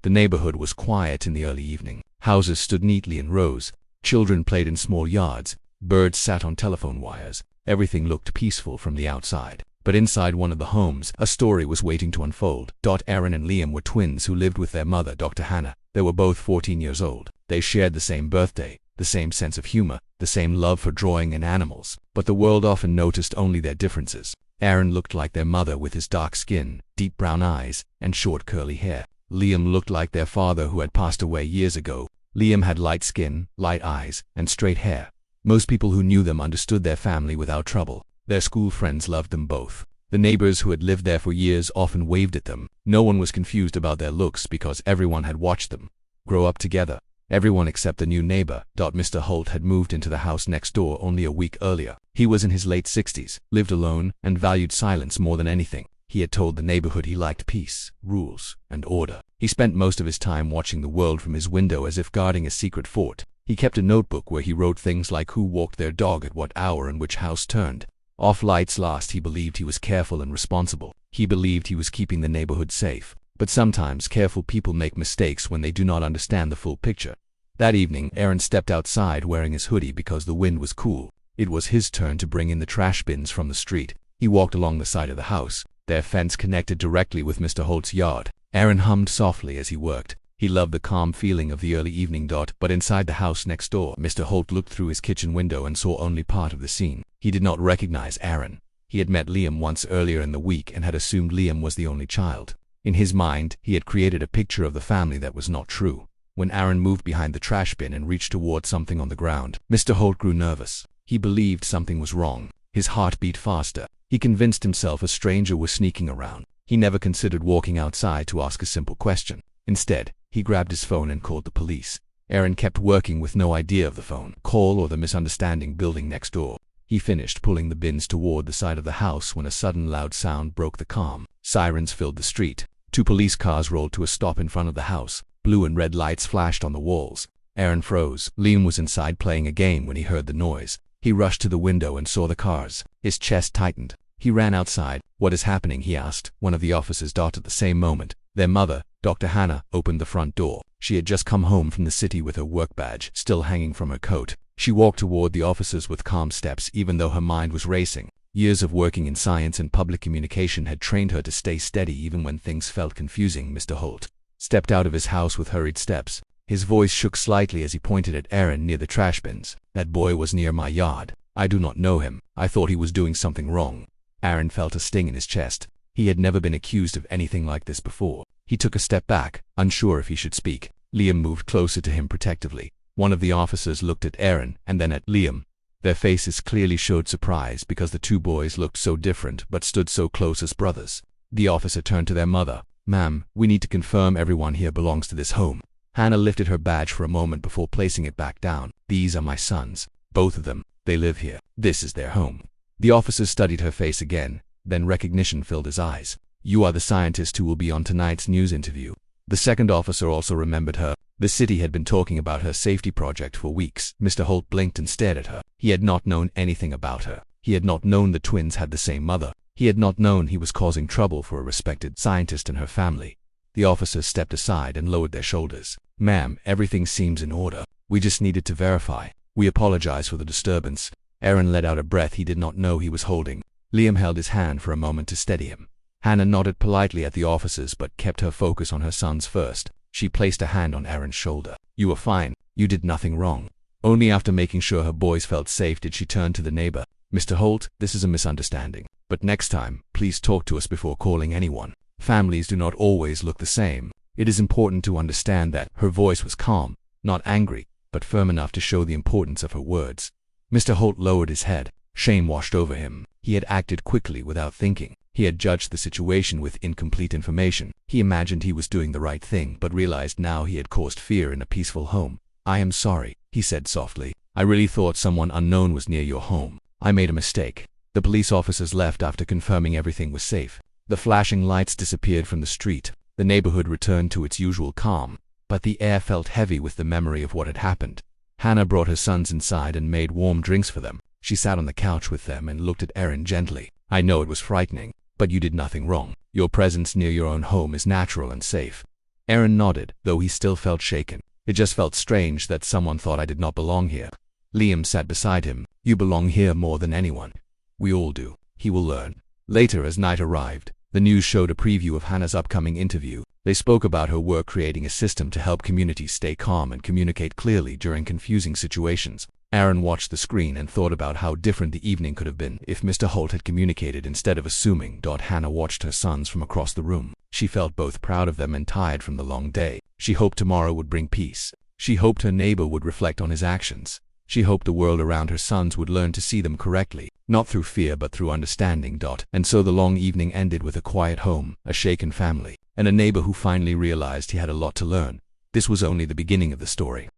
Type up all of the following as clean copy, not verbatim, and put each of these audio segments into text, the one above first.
The neighborhood was quiet in the early evening. Houses stood neatly in rows. Children played in small yards. Birds sat on telephone wires. Everything looked peaceful from the outside. But inside one of the homes, a story was waiting to unfold. Aaron and Liam were twins who lived with their mother, Dr. Hannah. They were both 14 years old. They shared the same birthday, the same sense of humor, the same love for drawing and animals. But the world often noticed only their differences. Aaron looked like their mother with his dark skin, deep brown eyes, and short curly hair. Liam looked like their father who had passed away years ago. Liam had light skin, light eyes, and straight hair. Most people who knew them understood their family without trouble. Their school friends loved them both. The neighbors who had lived there for years often waved at them. No one was confused about their looks because everyone had watched them grow up together. Everyone except the new neighbor. Mr. Holt had moved into the house next door only a week earlier. He was in his late 60s, lived alone, and valued silence more than anything. He had told the neighborhood he liked peace, rules, and order. He spent most of his time watching the world from his window as if guarding a secret fort. He kept a notebook where he wrote things like who walked their dog at what hour and which house turned off lights last. He believed he was careful and responsible. He believed he was keeping the neighborhood safe. But sometimes careful people make mistakes when they do not understand the full picture. That evening, Aaron stepped outside wearing his hoodie because the wind was cool. It was his turn to bring in the trash bins from the street. He walked along the side of the house. Their fence connected directly with Mr. Holt's yard. Aaron hummed softly as he worked. He loved the calm feeling of the early evening. But inside the house next door, Mr. Holt looked through his kitchen window and saw only part of the scene. He did not recognize Aaron. He had met Liam once earlier in the week and had assumed Liam was the only child. In his mind, he had created a picture of the family that was not true. When Aaron moved behind the trash bin and reached toward something on the ground, Mr. Holt grew nervous. He believed something was wrong. His heart beat faster. He convinced himself a stranger was sneaking around. He never considered walking outside to ask a simple question. Instead, he grabbed his phone and called the police. Aaron kept working with no idea of the phone call or the misunderstanding building next door. He finished pulling the bins toward the side of the house when a sudden loud sound broke the calm. Sirens filled the street. 2 police cars rolled to a stop in front of the house. Blue and red lights flashed on the walls. Aaron froze. Liam was inside playing a game when he heard the noise. He rushed to the window and saw the cars. His chest tightened. He ran outside. "What is happening?" he asked. One of the officers at the same moment. Their mother, Dr. Hannah, opened the front door. She had just come home from the city with her work badge still hanging from her coat. She walked toward the officers with calm steps even though her mind was racing. Years of working in science and public communication had trained her to stay steady even when things felt confusing. Mr. Holt stepped out of his house with hurried steps. His voice shook slightly as he pointed at Aaron near the trash bins. "That boy was near my yard. I do not know him. I thought he was doing something wrong." Aaron felt a sting in his chest. He had never been accused of anything like this before. He took a step back, unsure if he should speak. Liam moved closer to him protectively. One of the officers looked at Aaron and then at Liam. Their faces clearly showed surprise because the 2 boys looked so different but stood so close as brothers. The officer turned to their mother. "Ma'am, we need to confirm everyone here belongs to this home." Hannah lifted her badge for a moment before placing it back down. "These are my sons. Both of them. They live here. This is their home." The officer studied her face again. Then recognition filled his eyes. "You are the scientist who will be on tonight's news interview." The second officer also remembered her. The city had been talking about her safety project for weeks. Mr. Holt blinked and stared at her. He had not known anything about her. He had not known the twins had the same mother. He had not known he was causing trouble for a respected scientist and her family. The officers stepped aside and lowered their shoulders. "Ma'am, everything seems in order. We just needed to verify. We apologize for the disturbance." Aaron let out a breath he did not know he was holding. Liam held his hand for a moment to steady him. Hannah nodded politely at the officers but kept her focus on her sons first. She placed a hand on Aaron's shoulder. "You are fine. You did nothing wrong." Only after making sure her boys felt safe did she turn to the neighbor. "Mr. Holt, this is a misunderstanding. But next time, please talk to us before calling anyone. Families do not always look the same. It is important to understand that." Her voice was calm, not angry, but firm enough to show the importance of her words. Mr. Holt lowered his head. Shame washed over him. He had acted quickly without thinking. He had judged the situation with incomplete information. He imagined he was doing the right thing but realized now he had caused fear in a peaceful home. "I am sorry," he said softly. "I really thought someone unknown was near your home. I made a mistake." The police officers left after confirming everything was safe. The flashing lights disappeared from the street. The neighborhood returned to its usual calm, but the air felt heavy with the memory of what had happened. Hannah brought her sons inside and made warm drinks for them. She sat on the couch with them and looked at Aaron gently. "I know it was frightening, but you did nothing wrong. Your presence near your own home is natural and safe." Aaron nodded, though he still felt shaken. It just felt strange that someone thought I did not belong here. Liam sat beside him. You belong here more than anyone. We all do. He will learn. Later, as night arrived, the news showed a preview of Hannah's upcoming interview. They spoke about her work creating a system to help communities stay calm and communicate clearly during confusing situations. Aaron watched the screen and thought about how different the evening could have been if Mr. Holt had communicated instead of assuming. Hannah watched her sons from across the room. She felt both proud of them and tired from the long day. She hoped tomorrow would bring peace. She hoped her neighbor would reflect on his actions. She hoped the world around her sons would learn to see them correctly, not through fear but through understanding. And so the long evening ended with a quiet home, a shaken family, and a neighbor who finally realized he had a lot to learn. This was only the beginning of the story.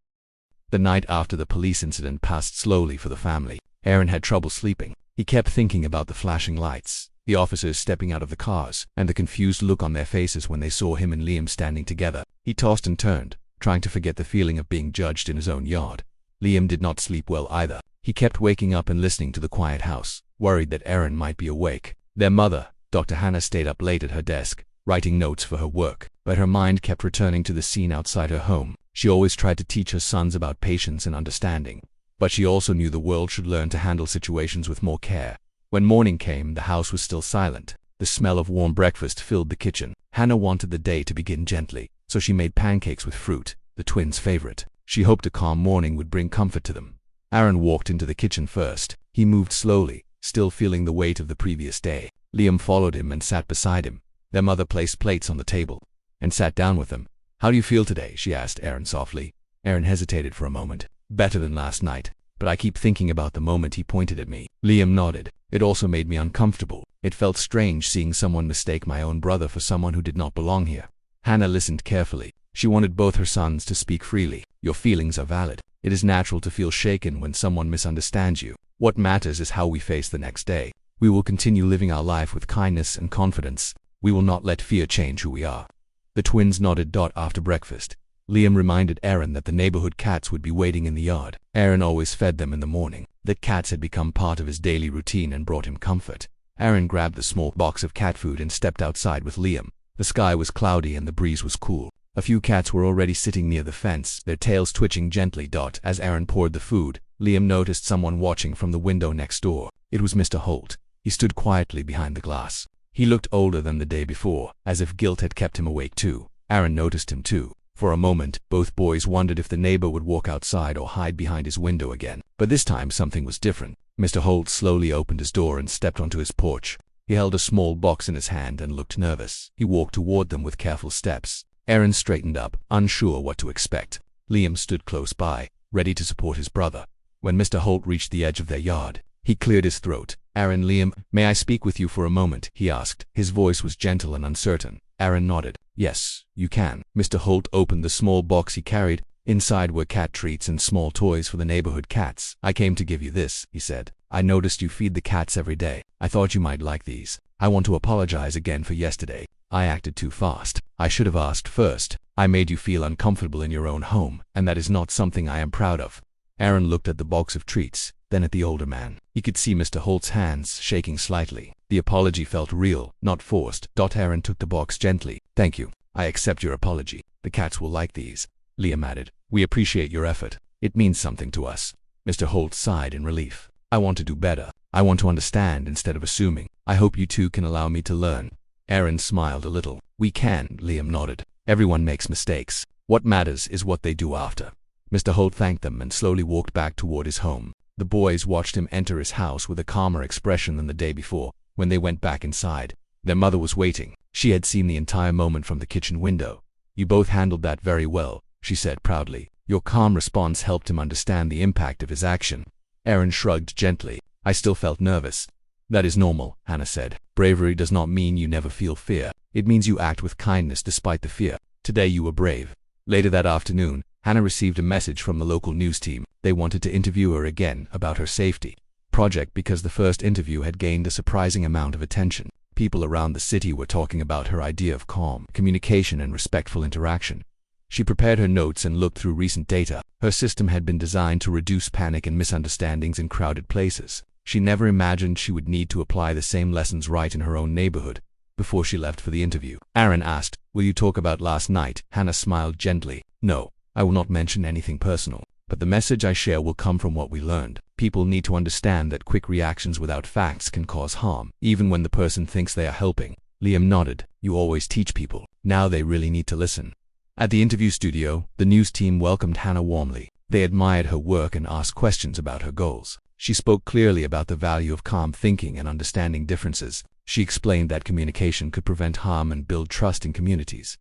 The night after the police incident passed slowly for the family. Aaron had trouble sleeping. He kept thinking about the flashing lights, the officers stepping out of the cars, and the confused look on their faces when they saw him and Liam standing together. He tossed and turned, trying to forget the feeling of being judged in his own yard. Liam did not sleep well either. He kept waking up and listening to the quiet house, worried that Aaron might be awake. Their mother, Dr. Hannah, stayed up late at her desk, writing notes for her work, but her mind kept returning to the scene outside her home. She always tried to teach her sons about patience and understanding, but she also knew the world should learn to handle situations with more care. When morning came, the house was still silent. The smell of warm breakfast filled the kitchen. Hannah wanted the day to begin gently, so she made pancakes with fruit, the twins' favorite. She hoped a calm morning would bring comfort to them. Aaron walked into the kitchen first. He moved slowly, still feeling the weight of the previous day. Liam followed him and sat beside him. Their mother placed plates on the table and sat down with them. How do you feel today? She asked Aaron softly. Aaron hesitated for a moment. Better than last night, but I keep thinking about the moment he pointed at me. Liam nodded. It also made me uncomfortable. It felt strange seeing someone mistake my own brother for someone who did not belong here. Hannah listened carefully. She wanted both her sons to speak freely. Your feelings are valid. It is natural to feel shaken when someone misunderstands you. What matters is how we face the next day. We will continue living our life with kindness and confidence. We will not let fear change who we are. The twins nodded. After breakfast, Liam reminded Aaron that the neighborhood cats would be waiting in the yard. Aaron always fed them in the morning. That cats had become part of his daily routine and brought him comfort. Aaron grabbed the small box of cat food and stepped outside with Liam. The sky was cloudy and the breeze was cool. A few cats were already sitting near the fence, their tails twitching gently. As Aaron poured the food, Liam noticed someone watching from the window next door. It was Mr. Holt. He stood quietly behind the glass. He looked older than the day before, as if guilt had kept him awake too. Aaron noticed him too. For a moment, both boys wondered if the neighbor would walk outside or hide behind his window again. But this time something was different. Mr. Holt slowly opened his door and stepped onto his porch. He held a small box in his hand and looked nervous. He walked toward them with careful steps. Aaron straightened up, unsure what to expect. Liam stood close by, ready to support his brother. When Mr. Holt reached the edge of their yard, he cleared his throat. Aaron, Liam, may I speak with you for a moment? He asked. His voice was gentle and uncertain. Aaron nodded. Yes, you can. Mr. Holt opened the small box he carried. Inside were cat treats and small toys for the neighborhood cats. I came to give you this, he said. I noticed you feed the cats every day. I thought you might like these. I want to apologize again for yesterday. I acted too fast. I should have asked first. I made you feel uncomfortable in your own home, and that is not something I am proud of. Aaron looked at the box of treats, then at the older man. He could see Mr. Holt's hands shaking slightly. The apology felt real, not forced. Aaron took the box gently. Thank you. I accept your apology. The cats will like these. Liam added. We appreciate your effort. It means something to us. Mr. Holt sighed in relief. I want to do better. I want to understand instead of assuming. I hope you two can allow me to learn. Aaron smiled a little. We can, Liam nodded. Everyone makes mistakes. What matters is what they do after. Mr. Holt thanked them and slowly walked back toward his home. The boys watched him enter his house with a calmer expression than the day before. When they went back inside, their mother was waiting. She had seen the entire moment from the kitchen window. You both handled that very well, she said proudly. Your calm response helped him understand the impact of his action. Aaron shrugged gently. I still felt nervous. That is normal, Hannah said. Bravery does not mean you never feel fear. It means you act with kindness despite the fear. Today you were brave. Later that afternoon, Hannah received a message from the local news team. They wanted to interview her again about her safety project because the first interview had gained a surprising amount of attention. People around the city were talking about her idea of calm communication and respectful interaction. She prepared her notes and looked through recent data. Her system had been designed to reduce panic and misunderstandings in crowded places. She never imagined she would need to apply the same lessons right in her own neighborhood. before she left for the interview. Aaron asked, "Will you talk about last night?" Hannah smiled gently. "No, I will not mention anything personal, but the message I share will come from what we learned. People need to understand that quick reactions without facts can cause harm, even when the person thinks they are helping." Liam nodded. "You always teach people. Now they really need to listen." At the interview studio, the news team welcomed Hannah warmly. They admired her work and asked questions about her goals. She spoke clearly about the value of calm thinking and understanding differences. She explained that communication could prevent harm and build trust in communities.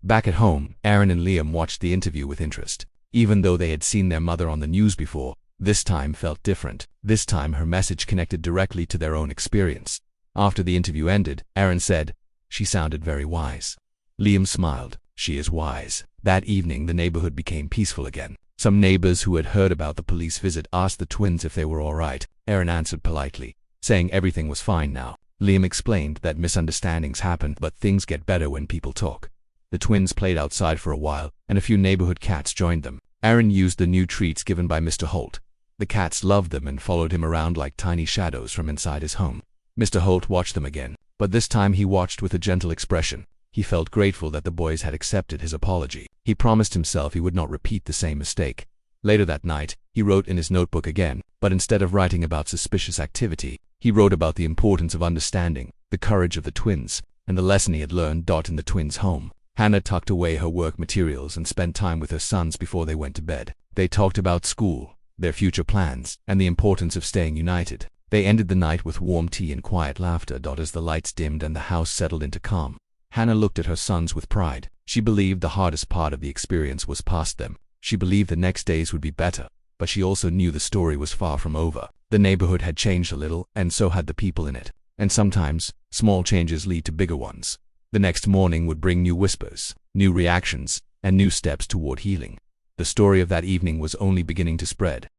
Back at home, Aaron and Liam watched the interview with interest. Even though they had seen their mother on the news before, this time felt different. This time her message connected directly to their own experience. After the interview ended, Aaron said, "She sounded very wise." Liam smiled. "She is wise." That evening, the neighborhood became peaceful again. Some neighbors who had heard about the police visit asked the twins if they were all right. Aaron answered politely, saying everything was fine now. Liam explained that misunderstandings happen, but things get better when people talk. The twins played outside for a while, and a few neighborhood cats joined them. Aaron used the new treats given by Mr. Holt. The cats loved them and followed him around like tiny shadows from inside his home. Mr. Holt watched them again, but this time he watched with a gentle expression. He felt grateful that the boys had accepted his apology. He promised himself he would not repeat the same mistake. Later that night, he wrote in his notebook again, but instead of writing about suspicious activity, he wrote about the importance of understanding, the courage of the twins, and the lesson he had learned. In the twins' home, Hannah tucked away her work materials and spent time with her sons before they went to bed. They talked about school, their future plans, and the importance of staying united. They ended the night with warm tea and quiet laughter. As the lights dimmed and the house settled into calm, Hannah looked at her sons with pride. She believed the hardest part of the experience was past them. She believed the next days would be better, but she also knew the story was far from over. The neighborhood had changed a little, and so had the people in it. And sometimes, small changes lead to bigger ones. The next morning would bring new whispers, new reactions, and new steps toward healing. The story of that evening was only beginning to spread.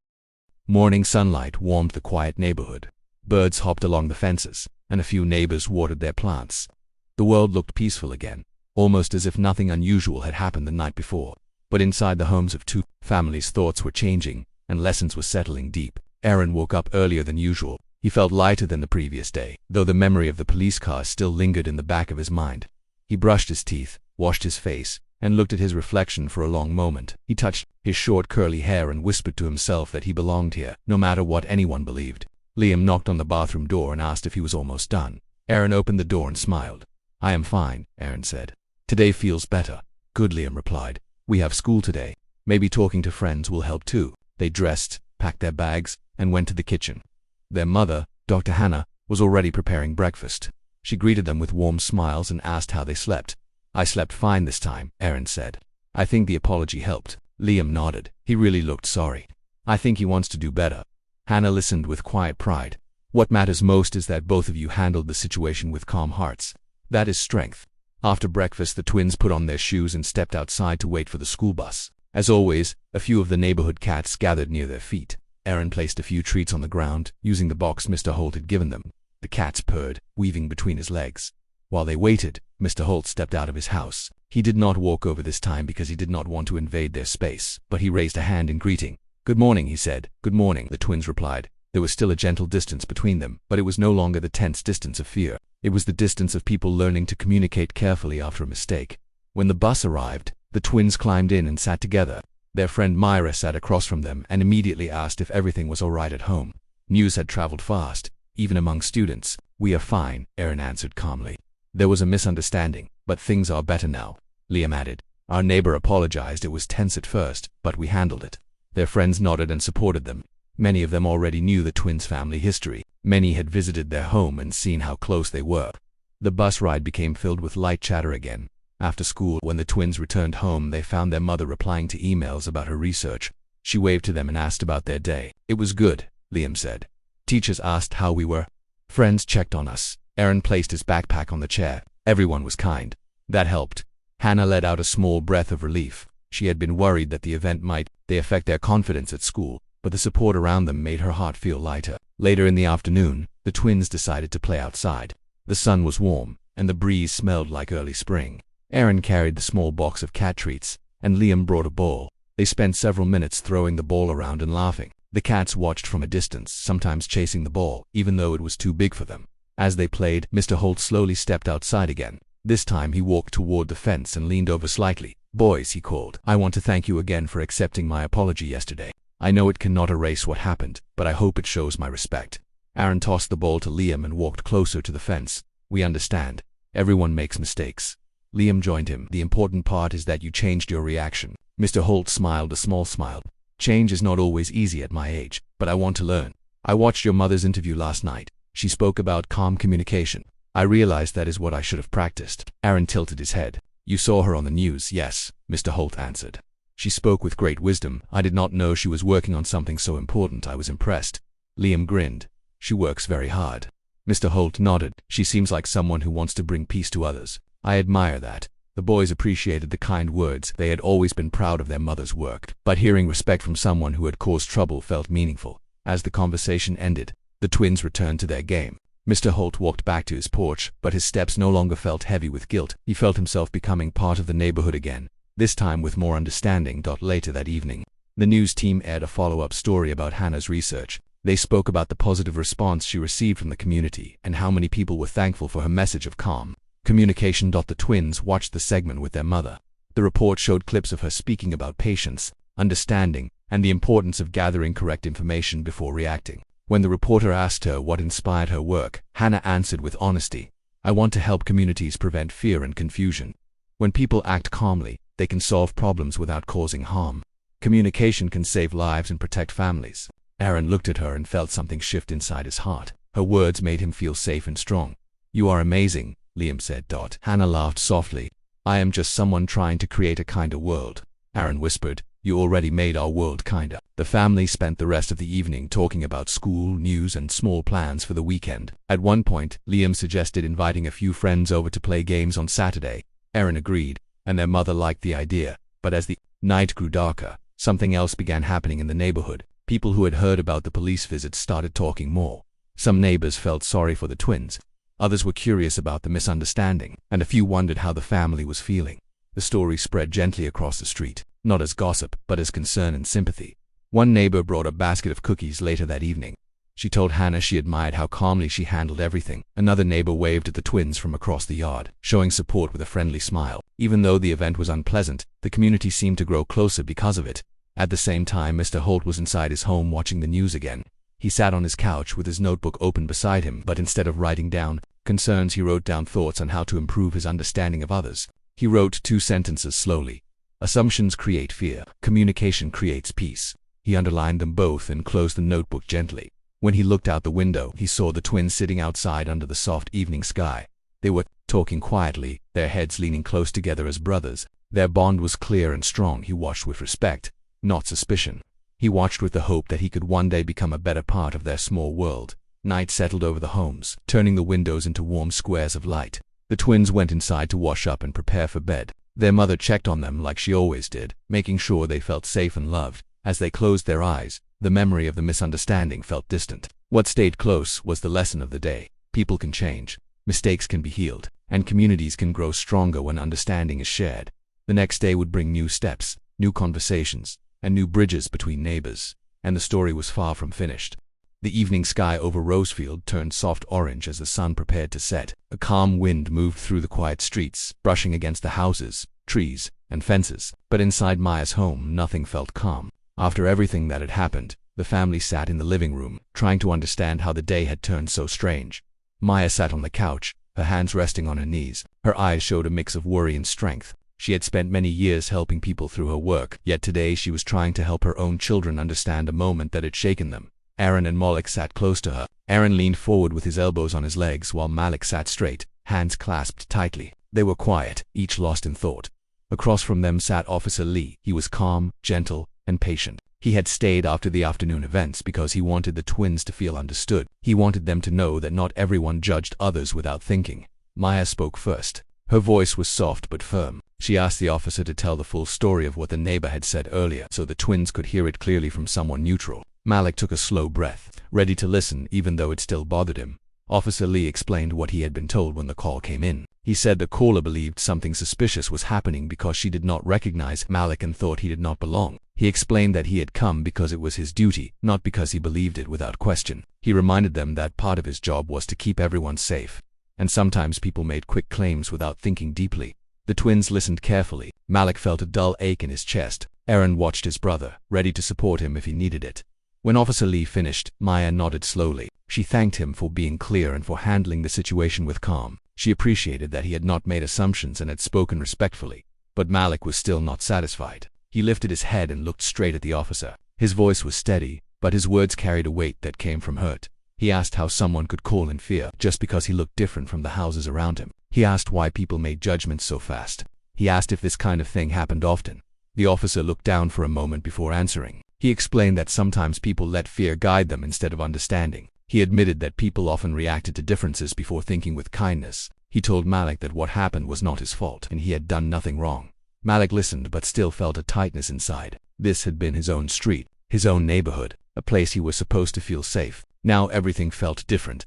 Morning sunlight warmed the quiet neighborhood. Birds hopped along the fences, and a few neighbors watered their plants. The world looked peaceful again, almost as if nothing unusual had happened the night before. But inside the homes of two families, thoughts were changing, and lessons were settling deep. Aaron woke up earlier than usual. He felt lighter than the previous day, though the memory of the police car still lingered in the back of his mind. He brushed his teeth, washed his face, and looked at his reflection for a long moment. He touched his short curly hair and whispered to himself that he belonged here, no matter what anyone believed. Liam knocked on the bathroom door and asked if he was almost done. Aaron opened the door and smiled. "I am fine," Aaron said. "Today feels better." "Good," Liam replied. "We have school today. Maybe talking to friends will help too." They dressed, packed their bags, and went to the kitchen. Their mother, Dr. Hannah, was already preparing breakfast. She greeted them with warm smiles and asked how they slept. "I slept fine this time," Aaron said. "I think the apology helped." Liam nodded. He really looked sorry. "I think he wants to do better." Hannah listened with quiet pride. "What matters most is that both of you handled the situation with calm hearts. That is strength." After breakfast, the twins put on their shoes and stepped outside to wait for the school bus. As always, a few of the neighborhood cats gathered near their feet. Aaron placed a few treats on the ground, using the box Mr. Holt had given them. The cats purred, weaving between his legs. While they waited, Mr. Holt stepped out of his house. He did not walk over this time because he did not want to invade their space, but he raised a hand in greeting. "Good morning," he said. "Good morning," the twins replied. There was still a gentle distance between them, but it was no longer the tense distance of fear. It was the distance of people learning to communicate carefully after a mistake. When the bus arrived, the twins climbed in and sat together. Their friend Myra sat across from them and immediately asked if everything was all right at home. News had traveled fast, even among students. "We are fine," Aaron answered calmly. "There was a misunderstanding, but things are better now," Liam added. "Our neighbor apologized. It was tense at first, but we handled it." Their friends nodded and supported them. Many of them already knew the twins' family history. Many had visited their home and seen how close they were. The bus ride became filled with light chatter again. After school, when the twins returned home, they found their mother replying to emails about her research. She waved to them and asked about their day. "It was good," Liam said. "Teachers asked how we were. Friends checked on us." Aaron placed his backpack on the chair. Everyone was kind. That helped. Hannah let out a small breath of relief. She had been worried that the event might affect their confidence at school, but the support around them made her heart feel lighter. Later in the afternoon, the twins decided to play outside. The sun was warm, and the breeze smelled like early spring. Aaron carried the small box of cat treats, and Liam brought a ball. They spent several minutes throwing the ball around and laughing. The cats watched from a distance, sometimes chasing the ball, even though it was too big for them. As they played, Mr. Holt slowly stepped outside again. This time he walked toward the fence and leaned over slightly. "Boys," he called, "I want to thank you again for accepting my apology yesterday. I know it cannot erase what happened, but I hope it shows my respect." Aaron tossed the ball to Liam and walked closer to the fence. "We understand. Everyone makes mistakes." Liam joined him. "The important part is that you changed your reaction." Mr. Holt smiled a small smile. "Change is not always easy at my age, but I want to learn. I watched your mother's interview last night. She spoke about calm communication. I realized that is what I should have practiced." Aaron tilted his head. "You saw her on the news?" "Yes," Mr. Holt answered. "She spoke with great wisdom. I did not know she was working on something so important. I was impressed." Liam grinned. "She works very hard." Mr. Holt nodded. "She seems like someone who wants to bring peace to others. I admire that." The boys appreciated the kind words. They had always been proud of their mother's work, but hearing respect from someone who had caused trouble felt meaningful. As the conversation ended, the twins returned to their game. Mr. Holt walked back to his porch, but his steps no longer felt heavy with guilt. He felt himself becoming part of the neighborhood again, this time with more understanding. Later that evening, the news team aired a follow-up story about Hannah's research. They spoke about the positive response she received from the community and how many people were thankful for her message of calm communication. The twins watched the segment with their mother. The report showed clips of her speaking about patience, understanding, and the importance of gathering correct information before reacting. When the reporter asked her what inspired her work, Hannah answered with honesty, "I want to help communities prevent fear and confusion. When people act calmly, they can solve problems without causing harm. Communication can save lives and protect families." Aaron looked at her and felt something shift inside his heart. Her words made him feel safe and strong. "You are amazing," Liam said. Hannah laughed softly. "I am just someone trying to create a kinder world." Aaron whispered, "You already made our world kinder." The family spent the rest of the evening talking about school, news, and small plans for the weekend. At one point, Liam suggested inviting a few friends over to play games on Saturday. Aaron agreed, and their mother liked the idea. But as the night grew darker, something else began happening in the neighborhood. People who had heard about the police visits started talking more. Some neighbors felt sorry for the twins. Others were curious about the misunderstanding, and a few wondered how the family was feeling. The story spread gently across the street, not as gossip, but as concern and sympathy. One neighbor brought a basket of cookies later that evening. She told Hannah she admired how calmly she handled everything. Another neighbor waved at the twins from across the yard, showing support with a friendly smile. Even though the event was unpleasant, the community seemed to grow closer because of it. At the same time, Mr. Holt was inside his home watching the news again. He sat on his couch with his notebook open beside him, but instead of writing down concerns, he wrote down thoughts on how to improve his understanding of others. He wrote 2 sentences slowly. "Assumptions create fear. Communication creates peace." He underlined them both and closed the notebook gently. When he looked out the window, he saw the twins sitting outside under the soft evening sky. They were talking quietly, their heads leaning close together as brothers. Their bond was clear and strong. He watched with respect, not suspicion. He watched with the hope that he could one day become a better part of their small world. Night settled over the homes, turning the windows into warm squares of light. The twins went inside to wash up and prepare for bed. Their mother checked on them like she always did, making sure they felt safe and loved. As they closed their eyes, the memory of the misunderstanding felt distant. What stayed close was the lesson of the day. People can change, mistakes can be healed, and communities can grow stronger when understanding is shared. The next day would bring new steps, new conversations, and new bridges between neighbors, and the story was far from finished. The evening sky over Rosefield turned soft orange as the sun prepared to set. A calm wind moved through the quiet streets, brushing against the houses, trees, and fences. But inside Maya's home, nothing felt calm. After everything that had happened, the family sat in the living room, trying to understand how the day had turned so strange. Maya sat on the couch, her hands resting on her knees. Her eyes showed a mix of worry and strength. She had spent many years helping people through her work, yet today she was trying to help her own children understand a moment that had shaken them. Aaron and Malik sat close to her. Aaron leaned forward with his elbows on his legs while Malik sat straight, hands clasped tightly. They were quiet, each lost in thought. Across from them sat Officer Lee. He was calm, gentle, and patient. He had stayed after the afternoon events because he wanted the twins to feel understood. He wanted them to know that not everyone judged others without thinking. Maya spoke first. Her voice was soft but firm. She asked the officer to tell the full story of what the neighbor had said earlier so the twins could hear it clearly from someone neutral. Malik took a slow breath, ready to listen even though it still bothered him. Officer Lee explained what he had been told when the call came in. He said the caller believed something suspicious was happening because she did not recognize Malik and thought he did not belong. He explained that he had come because it was his duty, not because he believed it without question. He reminded them that part of his job was to keep everyone safe, and sometimes people made quick claims without thinking deeply. The twins listened carefully. Malik felt a dull ache in his chest. Aaron watched his brother, ready to support him if he needed it. When Officer Lee finished, Maya nodded slowly. She thanked him for being clear and for handling the situation with calm. She appreciated that he had not made assumptions and had spoken respectfully. But Malik was still not satisfied. He lifted his head and looked straight at the officer. His voice was steady, but his words carried a weight that came from hurt. He asked how someone could call in fear just because he looked different from the houses around him. He asked why people made judgments so fast. He asked if this kind of thing happened often. The officer looked down for a moment before answering. He explained that sometimes people let fear guide them instead of understanding. He admitted that people often reacted to differences before thinking with kindness. He told Malik that what happened was not his fault and he had done nothing wrong. Malik listened but still felt a tightness inside. This had been his own street, his own neighborhood, a place he was supposed to feel safe. Now everything felt different.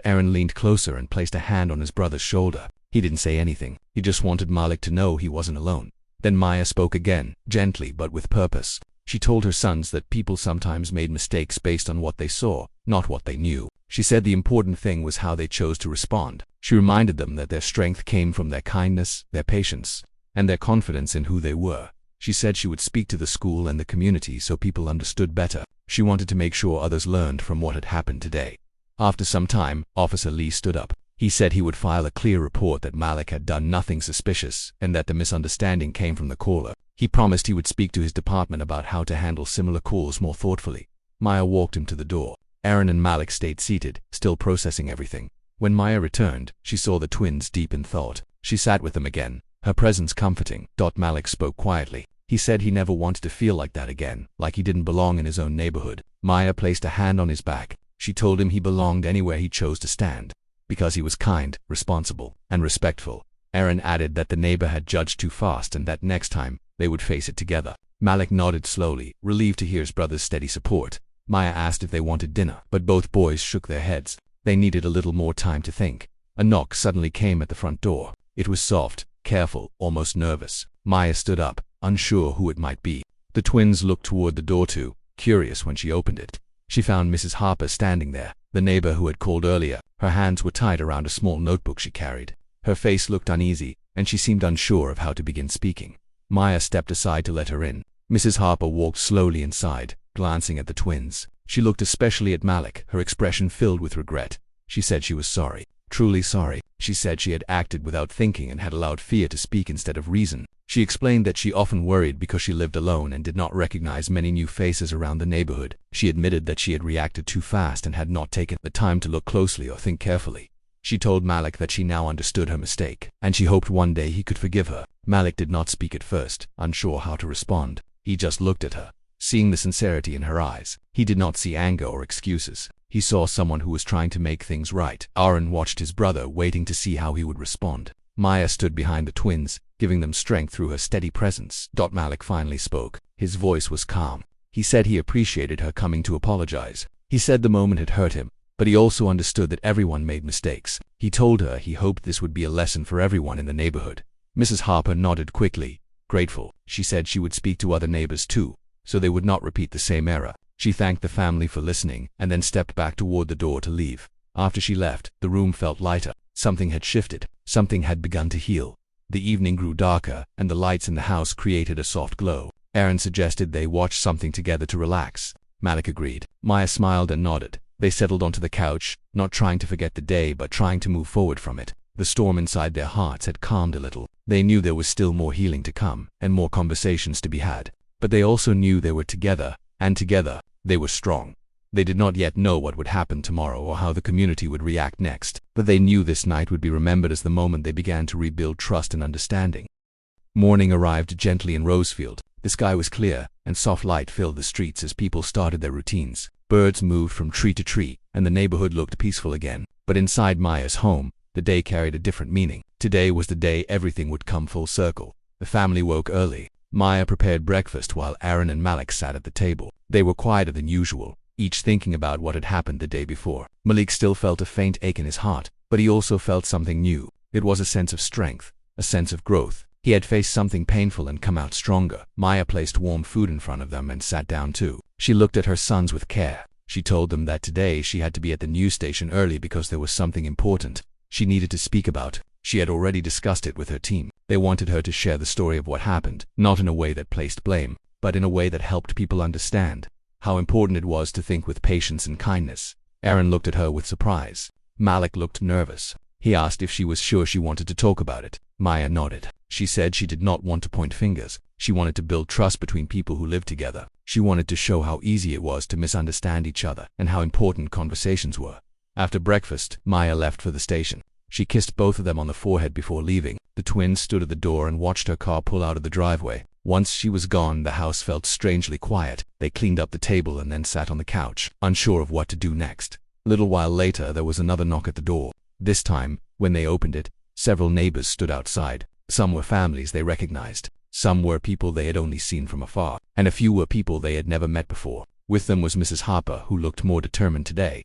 Aaron leaned closer and placed a hand on his brother's shoulder. He didn't say anything. He just wanted Malik to know he wasn't alone. Then Maya spoke again, gently but with purpose. She told her sons that people sometimes made mistakes based on what they saw, not what they knew. She said the important thing was how they chose to respond. She reminded them that their strength came from their kindness, their patience, and their confidence in who they were. She said she would speak to the school and the community so people understood better. She wanted to make sure others learned from what had happened today. After some time, Officer Lee stood up. He said he would file a clear report that Malik had done nothing suspicious and that the misunderstanding came from the caller. He promised he would speak to his department about how to handle similar calls more thoughtfully. Maya walked him to the door. Aaron and Malik stayed seated, still processing everything. When Maya returned, she saw the twins deep in thought. She sat with them again, her presence comforting. Malik spoke quietly. He said he never wanted to feel like that again, like he didn't belong in his own neighborhood. Maya placed a hand on his back. She told him he belonged anywhere he chose to stand, because he was kind, responsible, and respectful. Aaron added that the neighbor had judged too fast and that next time, they would face it together. Malik nodded slowly, relieved to hear his brother's steady support. Maya asked if they wanted dinner, but both boys shook their heads. They needed a little more time to think. A knock suddenly came at the front door. It was soft, careful, almost nervous. Maya stood up, unsure who it might be. The twins looked toward the door too, curious when she opened it. She found Mrs. Harper standing there, the neighbor who had called earlier. Her hands were tied around a small notebook she carried. Her face looked uneasy, and she seemed unsure of how to begin speaking. Maya stepped aside to let her in. Mrs. Harper walked slowly inside, glancing at the twins. She looked especially at Malik, her expression filled with regret. She said she was sorry, truly sorry. She said she had acted without thinking and had allowed fear to speak instead of reason. She explained that she often worried because she lived alone and did not recognize many new faces around the neighborhood. She admitted that she had reacted too fast and had not taken the time to look closely or think carefully. She told Malik that she now understood her mistake, and she hoped one day he could forgive her. Malik did not speak at first, unsure how to respond. He just looked at her, seeing the sincerity in her eyes. He did not see anger or excuses. He saw someone who was trying to make things right. Aaron watched his brother, waiting to see how he would respond. Maya stood behind the twins, giving them strength through her steady presence. Malik finally spoke. His voice was calm. He said he appreciated her coming to apologize. He said the moment had hurt him, but he also understood that everyone made mistakes. He told her he hoped this would be a lesson for everyone in the neighborhood. Mrs. Harper nodded quickly, grateful. She said she would speak to other neighbors too, so they would not repeat the same error. She thanked the family for listening and then stepped back toward the door to leave. After she left, the room felt lighter. Something had shifted. Something had begun to heal. The evening grew darker, and the lights in the house created a soft glow. Aaron suggested they watch something together to relax. Malik agreed. Maya smiled and nodded. They settled onto the couch, not trying to forget the day but trying to move forward from it. The storm inside their hearts had calmed a little. They knew there was still more healing to come, and more conversations to be had. But they also knew they were together, and together, they were strong. They did not yet know what would happen tomorrow or how the community would react next, but they knew this night would be remembered as the moment they began to rebuild trust and understanding. Morning arrived gently in Rosefield. The sky was clear, and soft light filled the streets as people started their routines. Birds moved from tree to tree, and the neighborhood looked peaceful again. But inside Maya's home, the day carried a different meaning. Today was the day everything would come full circle. The family woke early. Maya prepared breakfast while Aaron and Malik sat at the table. They were quieter than usual, each thinking about what had happened the day before. Malik still felt a faint ache in his heart, but he also felt something new. It was a sense of strength, a sense of growth. He had faced something painful and come out stronger. Maya placed warm food in front of them and sat down too. She looked at her sons with care. She told them that today she had to be at the news station early because there was something important she needed to speak about. She had already discussed it with her team. They wanted her to share the story of what happened, not in a way that placed blame, but in a way that helped people understand how important it was to think with patience and kindness. Aaron looked at her with surprise. Malik looked nervous. He asked if she was sure she wanted to talk about it. Maya nodded. She said she did not want to point fingers. She wanted to build trust between people who lived together. She wanted to show how easy it was to misunderstand each other and how important conversations were. After breakfast, Maya left for the station. She kissed both of them on the forehead before leaving. The twins stood at the door and watched her car pull out of the driveway. Once she was gone, the house felt strangely quiet. They cleaned up the table and then sat on the couch, unsure of what to do next. A little while later, there was another knock at the door. This time, when they opened it, several neighbors stood outside. Some were families they recognized. Some were people they had only seen from afar, and a few were people they had never met before. With them was Mrs. Harper, who looked more determined today.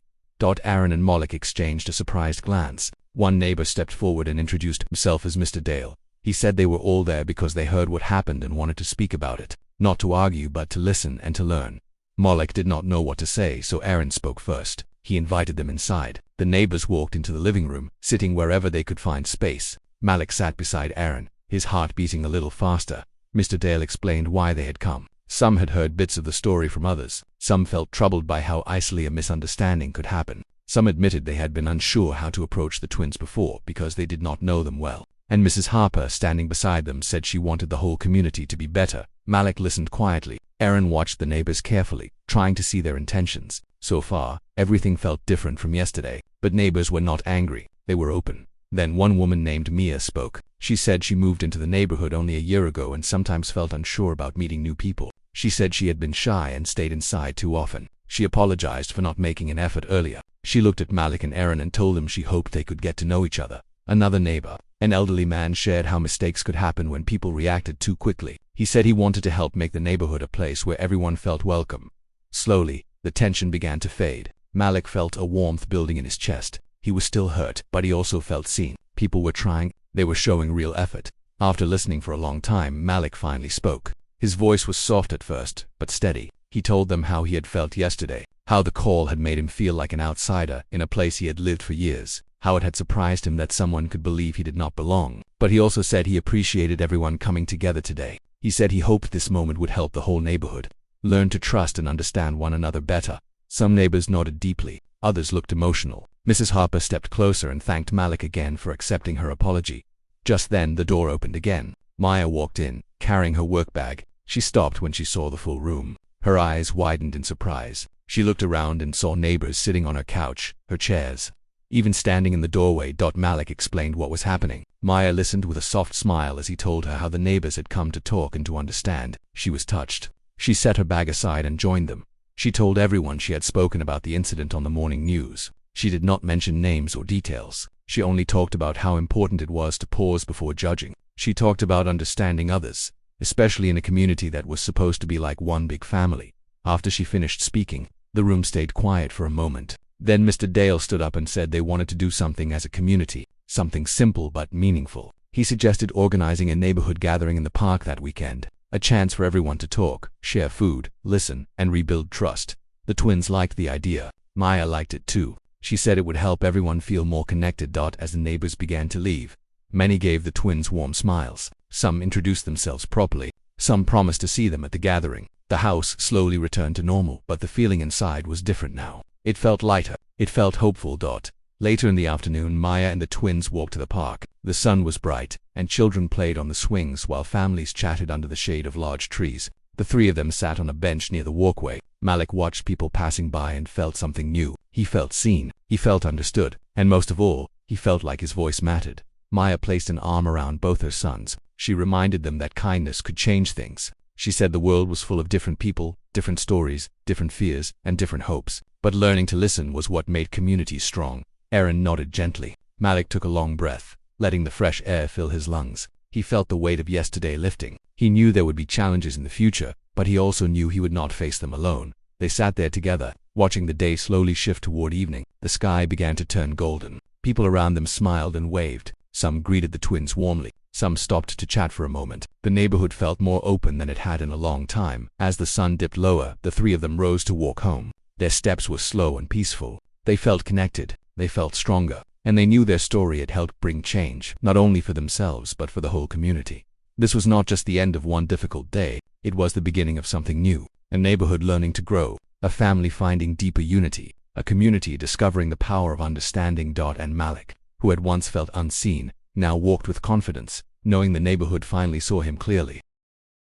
Aaron and Malik exchanged a surprised glance. One neighbor stepped forward and introduced himself as Mr. Dale. He said they were all there because they heard what happened and wanted to speak about it. Not to argue, but to listen and to learn. Malik did not know what to say, so Aaron spoke first. He invited them inside. The neighbors walked into the living room, sitting wherever they could find space. Malik sat beside Aaron, his heart beating a little faster. Mr. Dale explained why they had come. Some had heard bits of the story from others. Some felt troubled by how easily a misunderstanding could happen. Some admitted they had been unsure how to approach the twins before because they did not know them well. And Mrs. Harper, standing beside them, said she wanted the whole community to be better. Malik listened quietly. Aaron watched the neighbors carefully, trying to see their intentions. So far, everything felt different from yesterday, but neighbors were not angry. They were open. Then one woman named Mia spoke. She said she moved into the neighborhood only a year ago and sometimes felt unsure about meeting new people. She said she had been shy and stayed inside too often. She apologized for not making an effort earlier. She looked at Malik and Aaron and told them she hoped they could get to know each other. Another neighbor, an elderly man, shared how mistakes could happen when people reacted too quickly. He said he wanted to help make the neighborhood a place where everyone felt welcome. Slowly, the tension began to fade. Malik felt a warmth building in his chest. He was still hurt, but he also felt seen. People were trying. They were showing real effort. After listening for a long time, Malik finally spoke. His voice was soft at first, but steady. He told them how he had felt yesterday, how the call had made him feel like an outsider in a place he had lived for years, how it had surprised him that someone could believe he did not belong. But he also said he appreciated everyone coming together today. He said he hoped this moment would help the whole neighborhood learn to trust and understand one another better. Some neighbors nodded deeply. Others looked emotional. Mrs. Harper stepped closer and thanked Malik again for accepting her apology. Just then, the door opened again. Maya walked in, carrying her work bag. She stopped when she saw the full room. Her eyes widened in surprise. She looked around and saw neighbors sitting on her couch, her chairs. Even standing in the doorway, Malik explained what was happening. Maya listened with a soft smile as he told her how the neighbors had come to talk and to understand. She was touched. She set her bag aside and joined them. She told everyone she had spoken about the incident on the morning news. She did not mention names or details. She only talked about how important it was to pause before judging. She talked about understanding others, especially in a community that was supposed to be like one big family. After she finished speaking, the room stayed quiet for a moment. Then Mr. Dale stood up and said they wanted to do something as a community, something simple but meaningful. He suggested organizing a neighborhood gathering in the park that weekend, a chance for everyone to talk, share food, listen, and rebuild trust. The twins liked the idea. Maya liked it too. She said it would help everyone feel more connected. As the neighbors began to leave, many gave the twins warm smiles. Some introduced themselves properly. Some promised to see them at the gathering. The house slowly returned to normal, but the feeling inside was different now. It felt lighter. It felt hopeful. Later in the afternoon, Maya and the twins walked to the park. The sun was bright, and children played on the swings while families chatted under the shade of large trees. The three of them sat on a bench near the walkway. Malik watched people passing by and felt something new. He felt seen. He felt understood. And most of all, he felt like his voice mattered. Maya placed an arm around both her sons. She reminded them that kindness could change things. She said the world was full of different people, different stories, different fears, and different hopes. But learning to listen was what made communities strong. Aaron nodded gently. Malik took a long breath, letting the fresh air fill his lungs. He felt the weight of yesterday lifting. He knew there would be challenges in the future, but he also knew he would not face them alone. They sat there together, watching the day slowly shift toward evening. The sky began to turn golden. People around them smiled and waved. Some greeted the twins warmly. Some stopped to chat for a moment. The neighborhood felt more open than it had in a long time. As the sun dipped lower, the three of them rose to walk home. Their steps were slow and peaceful. They felt connected, they felt stronger, and they knew their story had helped bring change, not only for themselves but for the whole community. This was not just the end of one difficult day, it was the beginning of something new. A neighborhood learning to grow, a family finding deeper unity, a community discovering the power of understanding. And Malik, who had once felt unseen, now walked with confidence, knowing the neighborhood finally saw him clearly.